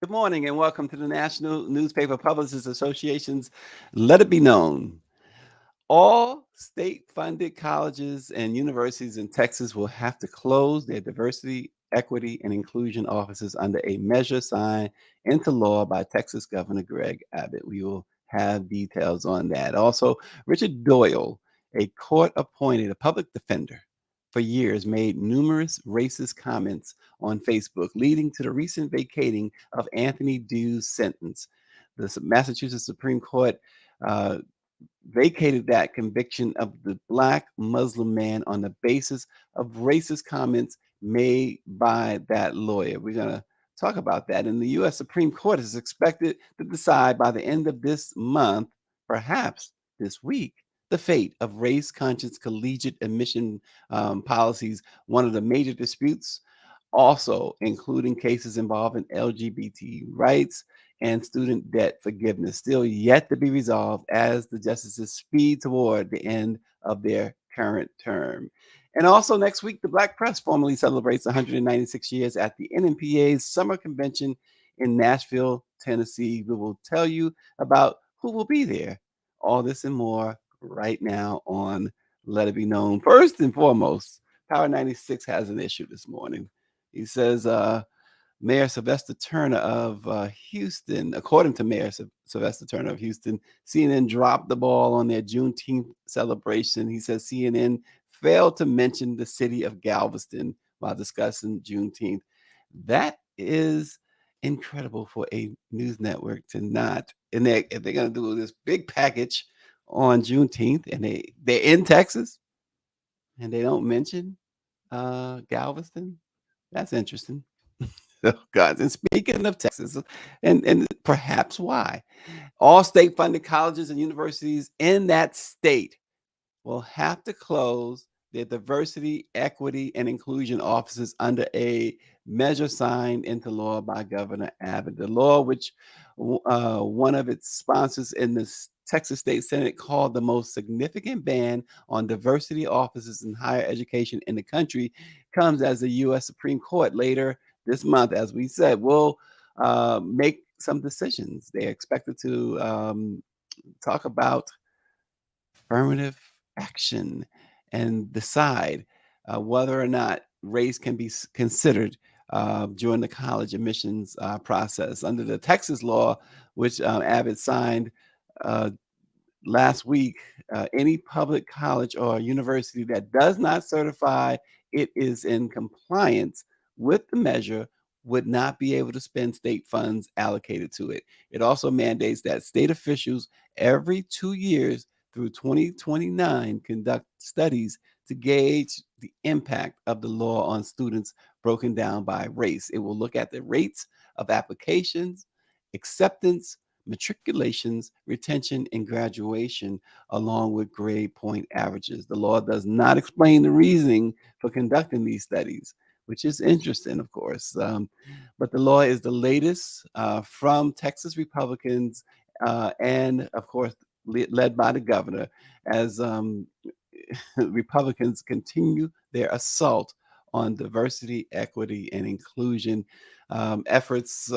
Good morning and welcome to the National Newspaper Publishers Association's Let It Be Known. All state funded colleges and universities in Texas will have to close their diversity, equity, and inclusion offices under a measure signed into law by Texas Governor Greg Abbott. We will have details on that. Also, Richard Doyle, a court appointed a public defender for years, made numerous racist comments on Facebook, leading to the recent vacating of Anthony Dew's sentence. The Massachusetts Supreme Court uh, vacated that conviction of the black Muslim man on the basis of racist comments made by that lawyer. We're going to talk about that. And the U.S. Supreme Court is expected to decide by the end of this month, perhaps this week, the fate of race conscious collegiate admission policies, one of the major disputes, also including cases involving LGBT rights and student debt forgiveness, still yet to be resolved as the justices speed toward the end of their current term. And also next week, the Black Press formally celebrates 196 years at the NNPA's summer convention in Nashville, Tennessee. We will tell you about who will be there. All this and more right now on Let It Be Known. First and foremost, Power 96 has an issue this morning. He says, Mayor Sylvester Turner of Houston, according to Mayor Sylvester Turner of Houston, CNN dropped the ball on their Juneteenth celebration. He says CNN failed to mention the city of Galveston while discussing Juneteenth. That is incredible for a news network to not. And if they're going to do this big package on Juneteenth, and they're in Texas, and they don't mention Galveston, that's interesting. Oh, God. And speaking of Texas, and perhaps why, all state funded colleges and universities in that state will have to close their diversity, equity, and inclusion offices under a measure signed into law by Governor Abbott. The law, which one of its sponsors in the Texas State Senate called the most significant ban on diversity offices in higher education in the country, comes as the U.S. Supreme Court later this month, as we said, will make some decisions. They're expected to talk about affirmative action and decide whether or not race can be considered during the college admissions process. Under the Texas law, which Abbott signed uh, last week, any public college or university that does not certify it is in compliance with the measure would not be able to spend state funds allocated to it. It also mandates that state officials every 2 years through 2029 conduct studies to gauge the impact of the law on students broken down by race. It will look at the rates of applications, acceptance, matriculations, retention, and graduation, along with grade point averages. The law does not explain the reasoning for conducting these studies, which is interesting, of course. But the law is the latest from Texas Republicans and, of course, led by the governor as Republicans continue their assault on diversity, equity, and inclusion. Efforts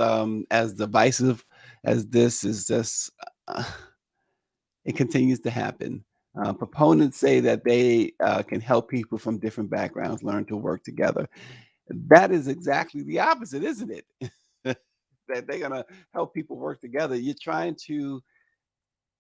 as divisive as this is just, uh, it continues to happen. Proponents say that they can help people from different backgrounds learn to work together. That is exactly the opposite, isn't it? That they're going to help people work together. You're trying to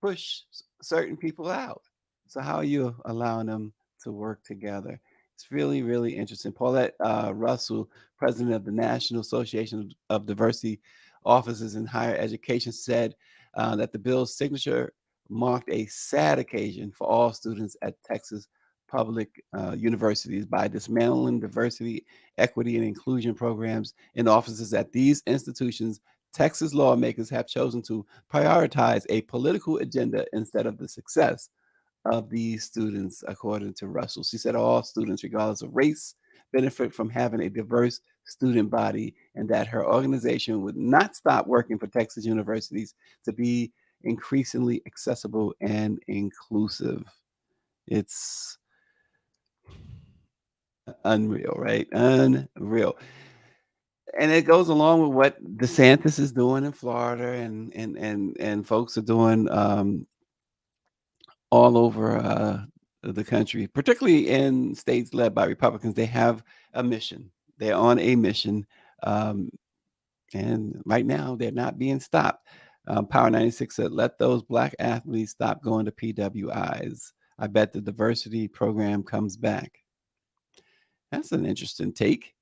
push certain people out. So how are you allowing them to work together? It's really, really interesting. Paulette Russell, president of the National Association of Diversity Offices in Higher Education, said that the bill's signature marked a sad occasion for all students at Texas public universities by dismantling diversity, equity, and inclusion programs in offices at these institutions. Texas lawmakers have chosen to prioritize a political agenda instead of the success of these students, according to Russell. She said all students, regardless of race, benefit from having a diverse student body, and that her organization would not stop working for Texas universities to be increasingly accessible and inclusive. It's unreal, right? Unreal. And it goes along with what DeSantis is doing in Florida, and folks are doing all over the country, particularly in states led by Republicans. They have a mission. They're on a mission, um, and right now they're not being stopped. Power 96 said, "Let those black athletes stop going to PWIs. I bet the diversity program comes back." That's an interesting take.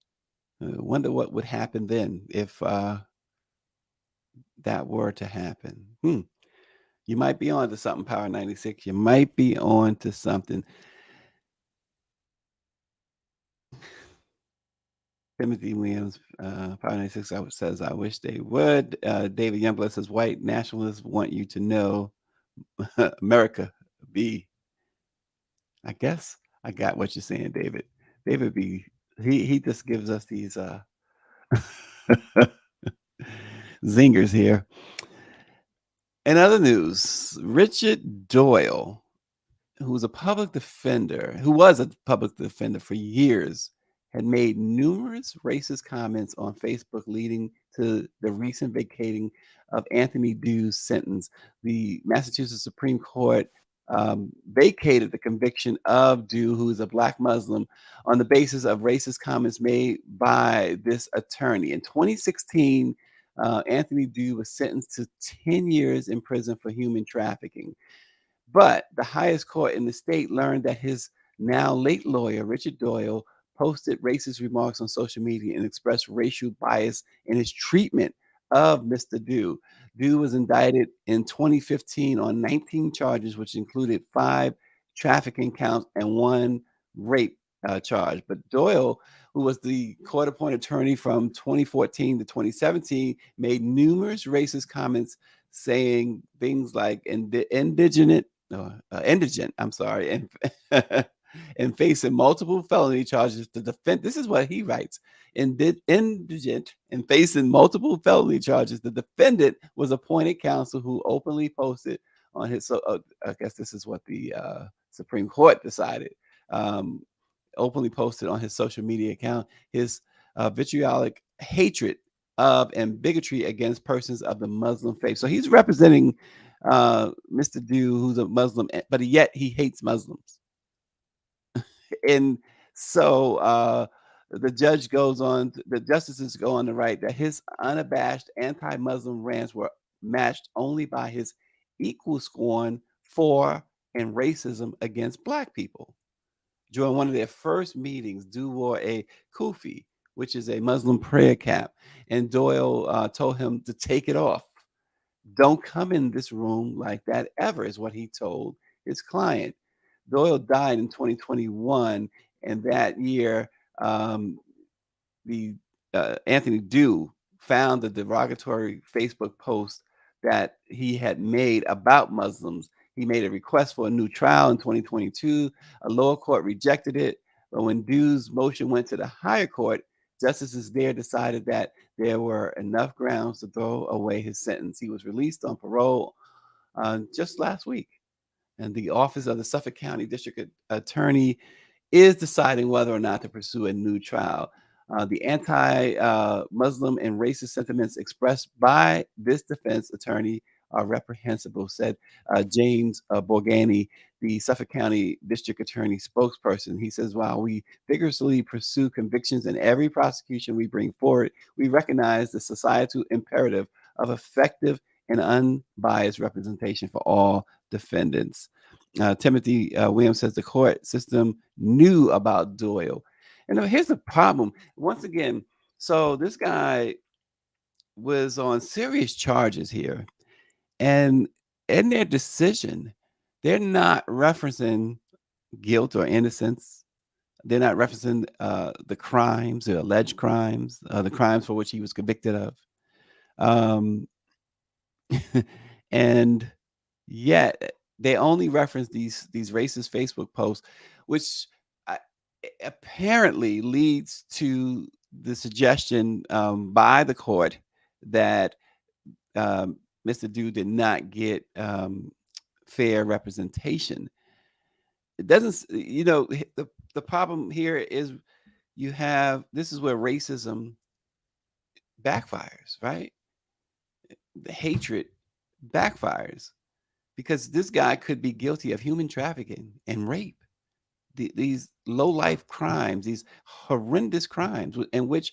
Wonder what would happen then if that were to happen. You might be on to something, Power 96. You might be on to something. Timothy Williams, Power 96 says, "I wish they would." David Youngblood says, "White nationalists want you to know America be." I guess I got what you're saying, David. David B. He just gives us these zingers here. In other news, Richard Doyle, who was a public defender for years, had made numerous racist comments on Facebook, leading to the recent vacating of Anthony Dew's sentence. The Massachusetts Supreme Court vacated the conviction of Dew, who is a black Muslim, on the basis of racist comments made by this attorney. In 2016, Anthony Dew was sentenced to 10 years in prison for human trafficking. But the highest court in the state learned that his now late lawyer, Richard Doyle, posted racist remarks on social media and expressed racial bias in his treatment of Mr. Dew. Dew was indicted in 2015 on 19 charges, which included 5 trafficking counts and 1 rape charge. But Doyle, who was the court appointed attorney from 2014 to 2017, made numerous racist comments saying things like indigent, I'm sorry, and and facing multiple felony charges. To defend, this is what he writes: indigent and facing multiple felony charges. The defendant was appointed counsel who openly posted on his. So I guess this is what the Supreme Court decided. Um, Openly posted on his social media account his vitriolic hatred of and bigotry against persons of the Muslim faith. So he's representing Mr. Dew, who's a Muslim, but yet he hates Muslims. And so the justices go on to write that his unabashed anti-Muslim rants were matched only by his equal scorn for and racism against black people. During one of their first meetings, Dew wore a kufi, which is a Muslim prayer cap, and Doyle told him to take it off. "Don't come in this room like that ever," is what he told his client. Doyle died in 2021, and that year, um, the Anthony Dew found the derogatory Facebook post that he had made about Muslims. He made a request for a new trial in 2022. A lower court rejected it, but when Dew's motion went to the higher court, justices there decided that there were enough grounds to throw away his sentence. He was released on parole just last week, and the office of the Suffolk County District Attorney is deciding whether or not to pursue a new trial. The anti Muslim and racist sentiments expressed by this defense attorney are reprehensible, said James Borgani, the Suffolk County District Attorney spokesperson. He says, "While we vigorously pursue convictions in every prosecution we bring forward, we recognize the societal imperative of effective and unbiased representation for all defendants." Timothy Williams says the court system knew about Doyle. And here's the problem. Once again, so this guy was on serious charges here. And in their decision, they're not referencing guilt or innocence. They're not referencing the crimes, the alleged crimes, the crimes for which he was convicted of. Um, and yet they only reference these racist Facebook posts, which I, apparently leads to the suggestion by the court that um, Mr. Dew did not get fair representation. It doesn't, the problem here is you have this is where racism backfires, right? The hatred backfires because this guy could be guilty of human trafficking and rape. These low life crimes, these horrendous crimes, in which,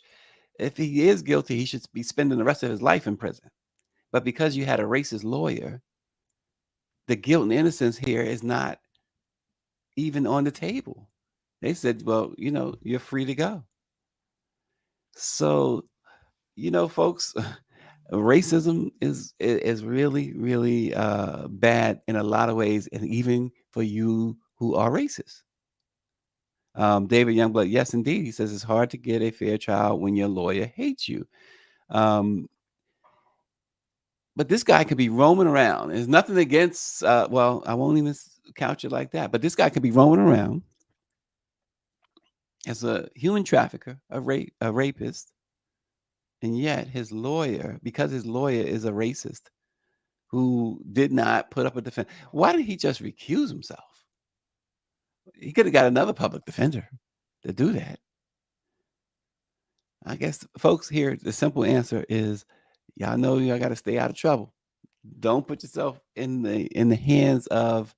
if he is guilty, he should be spending the rest of his life in prison. But because you had a racist lawyer, the guilt and innocence here is not even on the table. They said, well, you're free to go. So, folks, racism is really, really bad in a lot of ways, and even for you who are racist. David Youngblood, yes, indeed. He says it's hard to get a fair trial when your lawyer hates you. Um, but this guy could be roaming around. There's nothing against, well, I won't even couch it like that. But this guy could be roaming around as a human trafficker, a rapist, and yet his lawyer, because his lawyer is a racist who did not put up a defense. Why did he just recuse himself? He could have got another public defender to do that. I guess, folks, here the simple answer is, y'all know y'all got to stay out of trouble. Don't put yourself in the hands of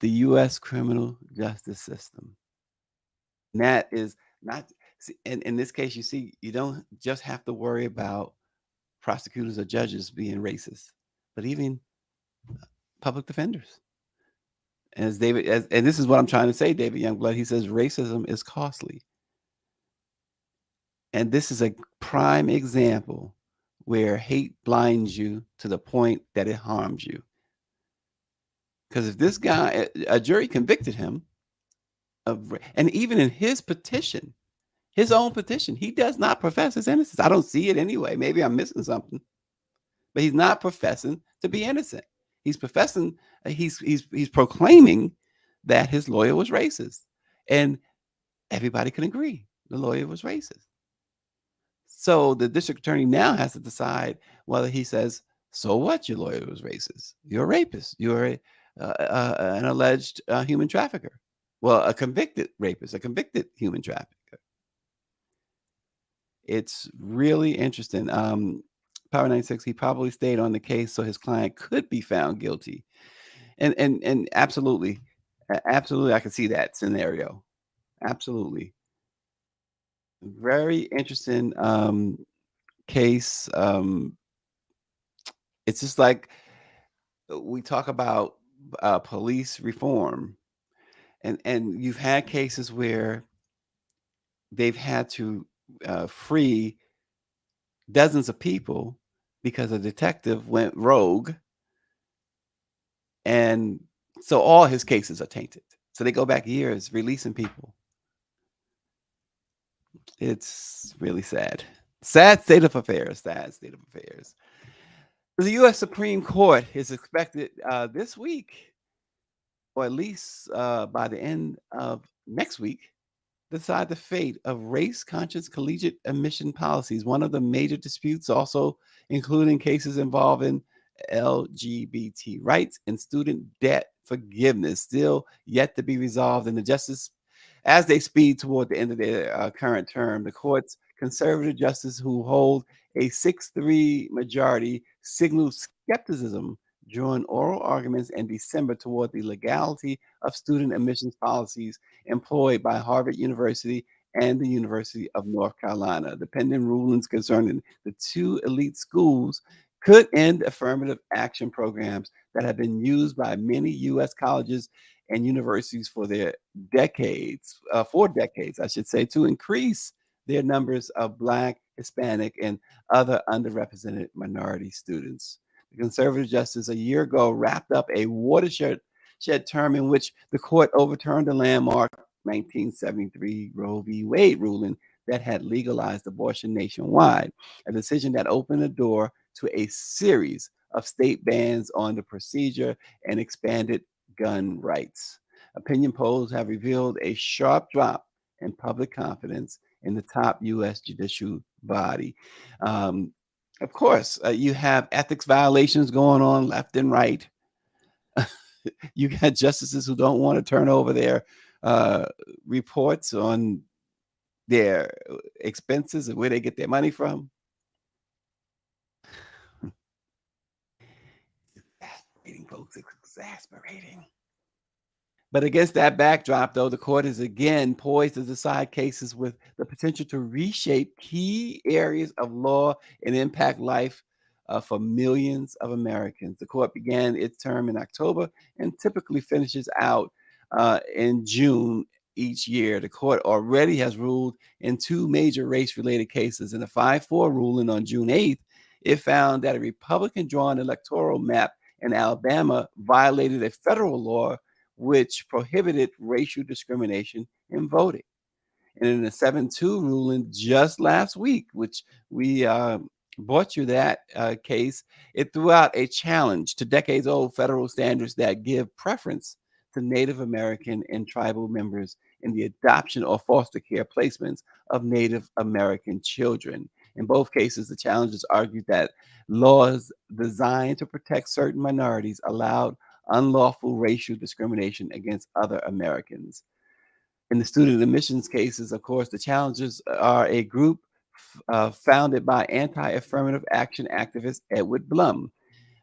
the U.S. criminal justice system. And that is not. In this case, you see, you don't just have to worry about prosecutors or judges being racist, but even public defenders. And this is what I'm trying to say, David Youngblood. He says racism is costly, and this is a prime example where hate blinds you to the point that it harms you. Because if this guy, a jury convicted him of, and even in his petition, his own petition, he does not profess his innocence. I don't see it anyway. Maybe I'm missing something, but he's not professing to be innocent. He's professing, he's proclaiming that his lawyer was racist, and everybody can agree the lawyer was racist. So the district attorney now has to decide whether he says, "So what? Your lawyer was racist. You're a rapist. You're an alleged human trafficker. Well, a convicted rapist, a convicted human trafficker." It's really interesting. Power 96, he probably stayed on the case so his client could be found guilty. And absolutely, absolutely, I can see that scenario. Absolutely. Very interesting case. It's just like we talk about police reform, and you've had cases where they've had to free dozens of people because a detective went rogue, and so all his cases are tainted. So they go back years releasing people. It's really sad. Sad state of affairs. Sad state of affairs. The U.S. Supreme Court is expected this week, or at least by the end of next week, decide the fate of race conscious collegiate admission policies. One of the major disputes, also including cases involving LGBT rights and student debt forgiveness, still yet to be resolved in the justice as they speed toward the end of their current term. The court's conservative justices, who hold a 6-3 majority, signaled skepticism during oral arguments in December toward the legality of student admissions policies employed by Harvard University and the University of North Carolina. The pending rulings concerning the two elite schools could end affirmative action programs that have been used by many U.S. colleges and universities for decades, I should say, to increase their numbers of Black, Hispanic, and other underrepresented minority students. The conservative justice a year ago wrapped up a watershed term in which the court overturned the landmark 1973 Roe v. Wade ruling that had legalized abortion nationwide, a decision that opened the door to a series of state bans on the procedure and expanded gun rights. Opinion polls have revealed a sharp drop in public confidence in the top U.S. judicial body. Um, of course, you have ethics violations going on left and right. You got justices who don't want to turn over their uh, reports on their expenses and where they get their money from. folks. It's exasperating. But against that backdrop, though, the court is again poised to decide cases with the potential to reshape key areas of law and impact life for millions of Americans. The court began its term in October and typically finishes out in June each year. The court already has ruled in two major race related cases. In a 5-4 ruling on June 8th, it found that a Republican drawn electoral map in Alabama violated a federal law which prohibited racial discrimination in voting. And in the 7-2 ruling just last week, which we brought you that case, it threw out a challenge to decades old federal standards that give preference to Native American and tribal members in the adoption or foster care placements of Native American children. In both cases, the challengers argued that laws designed to protect certain minorities allowed unlawful racial discrimination against other Americans. In the student admissions cases, of course, the challengers are a group founded by anti affirmative action activist Edward Blum.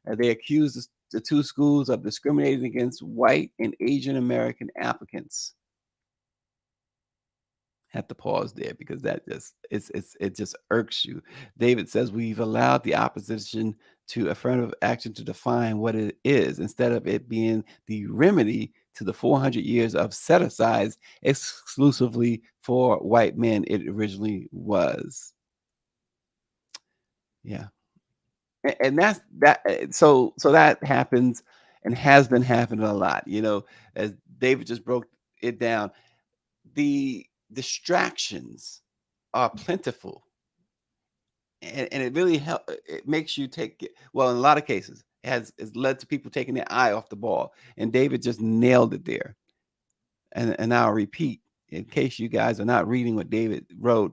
They accused the two schools of discriminating against white and Asian American applicants. Have to pause there because that just it just irks you. David says we've allowed the opposition to affirmative action to define what it is instead of it being the remedy to the 400 years of set asides exclusively for white men it originally was. Yeah. And that's that so that happens and has been happening a lot, as David just broke it down. The distractions are plentiful, and it really it makes you take it well, in a lot of cases, it's led to people taking their eye off the ball, and David just nailed it there. And I'll repeat, in case you guys are not reading what David wrote.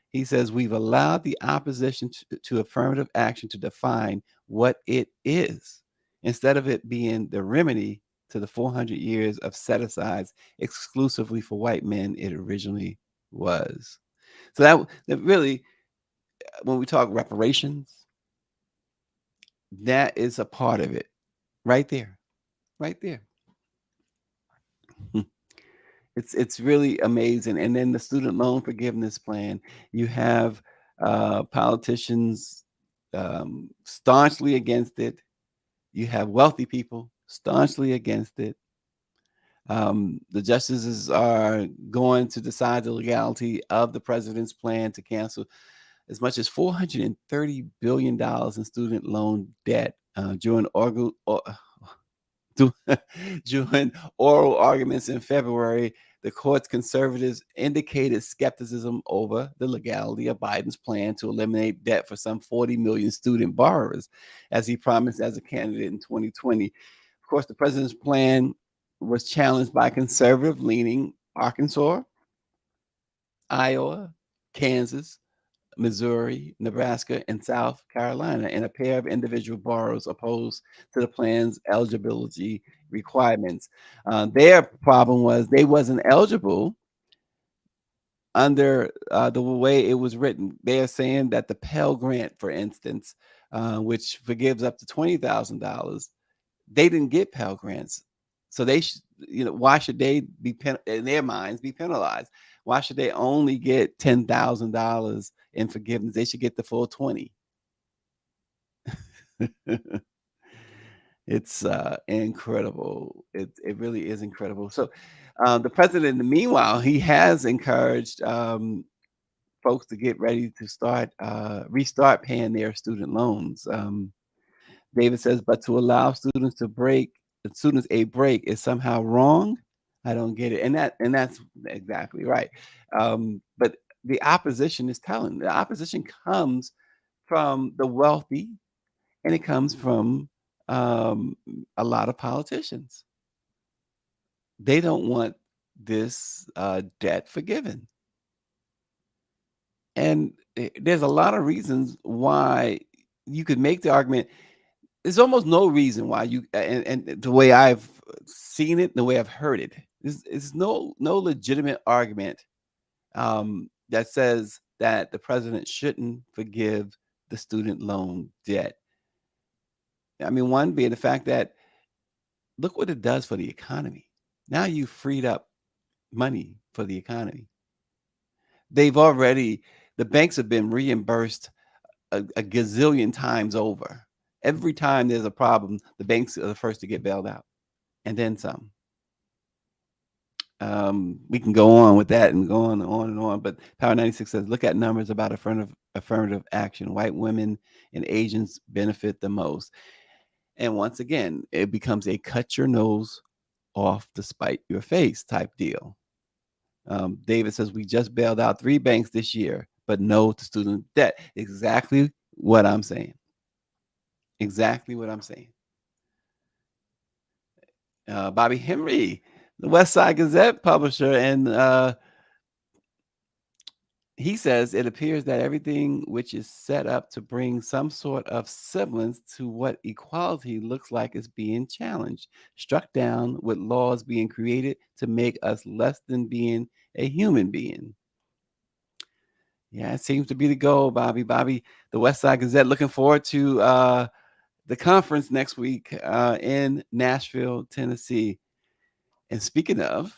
He says, "We've allowed the opposition to affirmative action to define what it is, instead of it being the remedy to the 400 years of set asides exclusively for white men it originally was." So that really, when we talk reparations, that is a part of it, right there, right there. It's really amazing. And then the student loan forgiveness plan, you have politicians staunchly against it. You have wealthy people staunchly against it. The justices are going to decide the legality of the president's plan to cancel as much as $430 billion in student loan debt Du- during oral arguments in February. The court's conservatives indicated skepticism over the legality of Biden's plan to eliminate debt for some 40 million student borrowers, as he promised as a candidate in 2020. Of course, the president's plan was challenged by conservative leaning Arkansas, Iowa, Kansas, Missouri, Nebraska, and South Carolina, and a pair of individual borrowers opposed to the plan's eligibility requirements. Their problem was they wasn't eligible under the way it was written. They are saying that the Pell Grant, for instance, which forgives up to $20,000, they didn't get Pell Grants. So they should, why should they be in their minds be penalized? Why should they only get $10,000 in forgiveness? They should get the full 20. It's incredible. It really is incredible. So the president, meanwhile, he has encouraged folks to get ready to restart paying their student loans. David says, but to allow students a break is somehow wrong. I don't get it. And that's exactly right. But the opposition is telling. The opposition comes from the wealthy, and it comes from a lot of politicians. They don't want this debt forgiven. And there's a lot of reasons why you could make the argument. There's almost no reason why and the way I've seen it, the way I've heard it, is no legitimate argument that says that the president shouldn't forgive the student loan debt. I mean, one being the fact that look what it does for the economy. Now you freed up money for the economy. They've already the banks have been reimbursed a gazillion times over. Every time there's a problem, the banks are the first to get bailed out, and then some. We can go on with that and go on and on. But Power 96 says, look at numbers about affirmative action. White women and Asians benefit the most. And once again, it becomes a cut your nose off to spite your face type deal. David says, we just bailed out 3 banks this year, but no to student debt. Exactly what I'm saying. Exactly what I'm saying. Bobby Henry, the West Side Gazette publisher, and he says it appears that everything which is set up to bring some sort of semblance to what equality looks like is being challenged, struck down, with laws being created to make us less than being a human being. Yeah, it seems to be the goal, Bobby. Bobby, the West Side Gazette, looking forward to the conference next week in Nashville, Tennessee. And speaking of,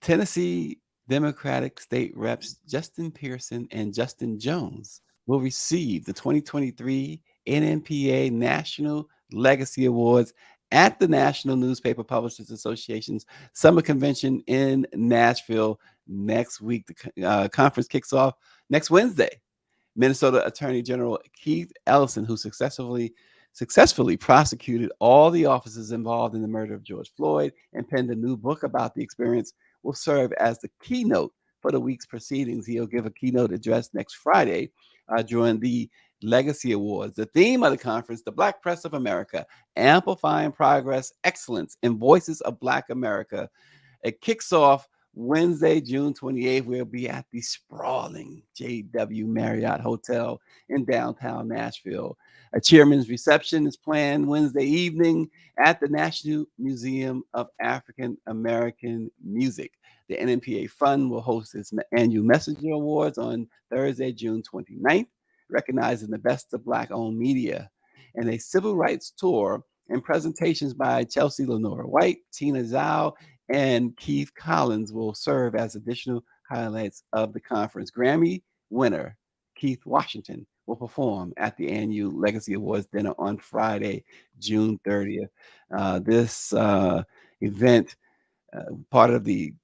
Tennessee Democratic State Reps Justin Pearson and Justin Jones will receive the 2023 NNPA National Legacy Awards at the National Newspaper Publishers Association's Summer Convention in Nashville next week. The conference kicks off next Wednesday. Minnesota Attorney General Keith Ellison, who successfully prosecuted all the officers involved in the murder of George Floyd and penned a new book about the experience, will serve as the keynote for the week's proceedings. He'll give a keynote address next Friday during the Legacy Awards. The theme of the conference, the Black Press of America, amplifying progress, excellence, and voices of Black America. It kicks off Wednesday, June 28th. We'll be at the sprawling JW Marriott Hotel in downtown Nashville. A chairman's reception is planned Wednesday evening at the National Museum of African American Music. The NNPA Fund will host its annual Messenger Awards on Thursday, June 29th, recognizing the best of Black-owned media. And a civil rights tour and presentations by Chelsea Lenora White, Tina Zhao, and Keith Collins will serve as additional highlights of the conference. Grammy winner Keith Washington will perform at the annual Legacy Awards dinner on Friday, June 30th. This event, part of the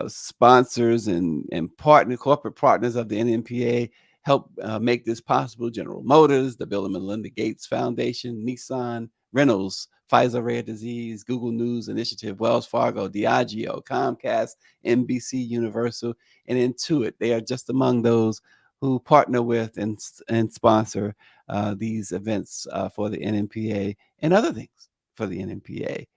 sponsors and corporate partners of the NNPA, help make this possible. General Motors, the Bill and Melinda Gates Foundation, Nissan, Reynolds, Pfizer Rare Disease, Google News Initiative, Wells Fargo, Diageo, Comcast, NBC Universal, and Intuit. They are just among those who partner with and sponsor these events for the NNPA and other things for the NNPA.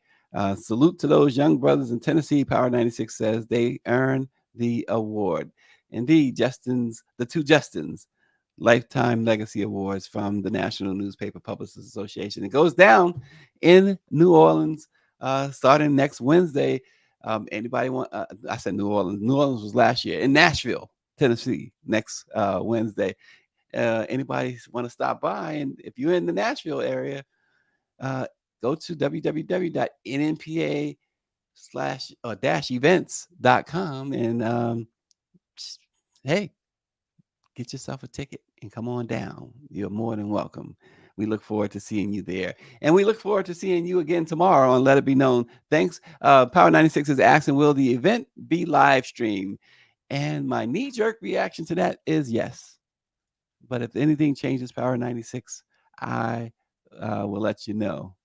Salute to those young brothers in Tennessee. Power 96 says they earn the award. Indeed, the two Justins, Lifetime Legacy Awards from the National Newspaper Publishers Association. It goes down in New Orleans starting next Wednesday. Anybody want? I said New Orleans. New Orleans was last year. In Nashville, Tennessee, next Wednesday. Anybody want to stop by? And if you're in the Nashville area, go to www.nnpa/events.com and hey, get yourself a ticket and come on down. You're more than welcome. We look forward to seeing you there. And we look forward to seeing you again tomorrow on Let It Be Known. Thanks. Power 96 is asking, will the event be live streamed? And my knee-jerk reaction to that is yes. But if anything changes, Power 96, I will let you know.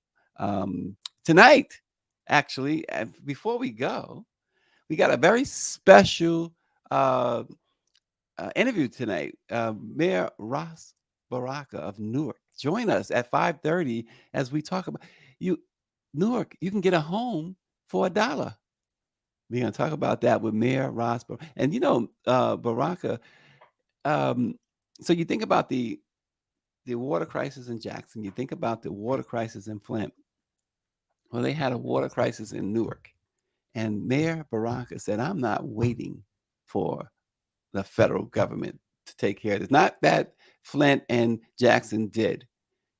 Tonight, actually, before we go, we got a very special interview tonight. Mayor Ross Baraka of Newark. Join us at 5:30 as we talk about Newark. You can get a home for $1. We're going to talk about that with Mayor Ross Baraka. And Baraka. So you think about the water crisis in Jackson. You think about the water crisis in Flint. Well, they had a water crisis in Newark. And Mayor Baraka said, I'm not waiting for the federal government to take care of this. Not that Flint and Jackson did.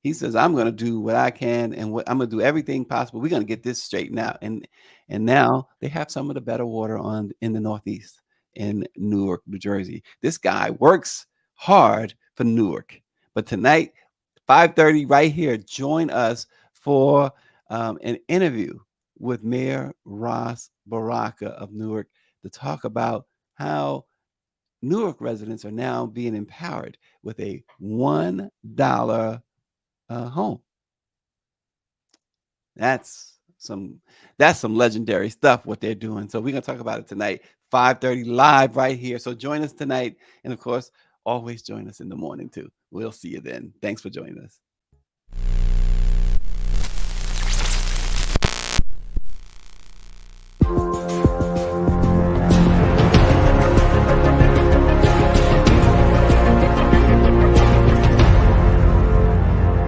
He says, "I'm gonna do what I can, and what I'm gonna do everything possible. We're gonna get this straightened out." And now they have some of the better water on in the Northeast, in Newark, New Jersey. This guy works hard for Newark. But tonight, 5:30, right here, join us for an interview with Mayor Ross Baraka of Newark to talk about how Newark residents are now being empowered with a $1 home. That's some that's some legendary stuff what they're doing. So we're gonna talk about it tonight, 5:30 live right here. So join us tonight, and of course, always join us in the morning too. We'll see you then. Thanks for joining us.